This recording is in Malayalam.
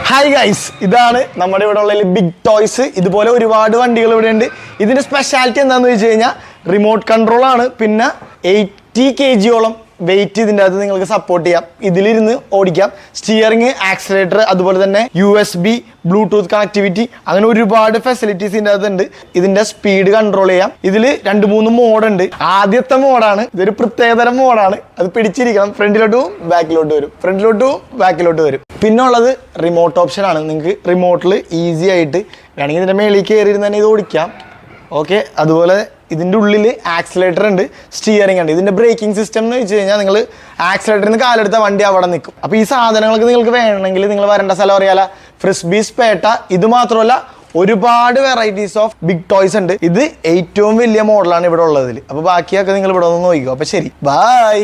ഹായ് ഗൈസ്, ഇതാണ് നമ്മുടെ ഇവിടെ ഉള്ള ബിഗ് ടോയ്സ്. ഇതുപോലെ ഒരുപാട് വണ്ടികൾ ഇവിടെ ഉണ്ട്. ഇതിന്റെ സ്പെഷ്യാലിറ്റി എന്താണെന്ന് വെച്ച് കഴിഞ്ഞാൽ റിമോട്ട് കൺട്രോൾ ആണ്. പിന്നെ 80 kg വെയിറ്റ് ഇതിൻ്റെ അകത്ത് നിങ്ങൾക്ക് സപ്പോർട്ട് ചെയ്യാം. ഇതിലിരുന്ന് ഓടിക്കാം. സ്റ്റിയറിംഗ്, ആക്സിലേറ്റർ, അതുപോലെ തന്നെ USB, ബ്ലൂടൂത്ത് കണക്ടിവിറ്റി, അങ്ങനെ ഒരുപാട് ഫെസിലിറ്റീസ് ഇതിൻ്റെ അകത്തുണ്ട്. ഇതിന്റെ സ്പീഡ് കൺട്രോൾ ചെയ്യാം. ഇതിൽ 2-3 മോഡുണ്ട്. ആദ്യത്തെ മോഡാണ്, ഇതൊരു പ്രത്യേകതരം മോഡാണ്. അത് പിടിച്ചിരിക്കണം. ഫ്രണ്ടിലോട്ട് പോവും, ബാക്കിലോട്ട് വരും, ഫ്രണ്ടിലോട്ട് പോവും, ബാക്കിലോട്ട് വരും. പിന്നെ ഉള്ളത് റിമോട്ട് ഓപ്ഷൻ ആണ്. നിങ്ങൾക്ക് റിമോട്ടിൽ ഈസി ആയിട്ട് വേണമെങ്കിൽ ഇതിൻ്റെ മേളിൽ കയറിയിരുന്ന് തന്നെ ഇത് ഓടിക്കാം. ഓക്കെ, അതുപോലെ ഇതിൻ്റെ ഉള്ളിൽ ആക്സിലേറ്റർ ഉണ്ട്, സ്റ്റിയറിംഗ് ഉണ്ട്. ഇതിൻ്റെ ബ്രേക്കിംഗ് സിസ്റ്റം എന്ന് വെച്ച് കഴിഞ്ഞാൽ നിങ്ങൾ ആക്സിലേറ്ററിൽ നിന്ന് കാലെടുത്ത വണ്ടി അവിടെ നിൽക്കും. അപ്പോൾ ഈ സാധനങ്ങൾക്ക് നിങ്ങൾക്ക് വേണമെങ്കിൽ നിങ്ങൾ വരേണ്ട സ്ഥലം അറിയാലോ, ഫ്രിസ്ബീസ്, പേട്ട. ഇത് മാത്രമല്ല, ഒരുപാട് വെറൈറ്റീസ് ഓഫ് ബിഗ് ടോയ്സ് ഉണ്ട്. ഇത് ഏറ്റവും വലിയ മോഡലാണ് ഇവിടെ ഉള്ളതിൽ. അപ്പോൾ ബാക്കിയൊക്കെ നിങ്ങൾ ഇവിടെ ഒന്ന് നോക്കിക്കോ. അപ്പോൾ ശരി, ബൈ.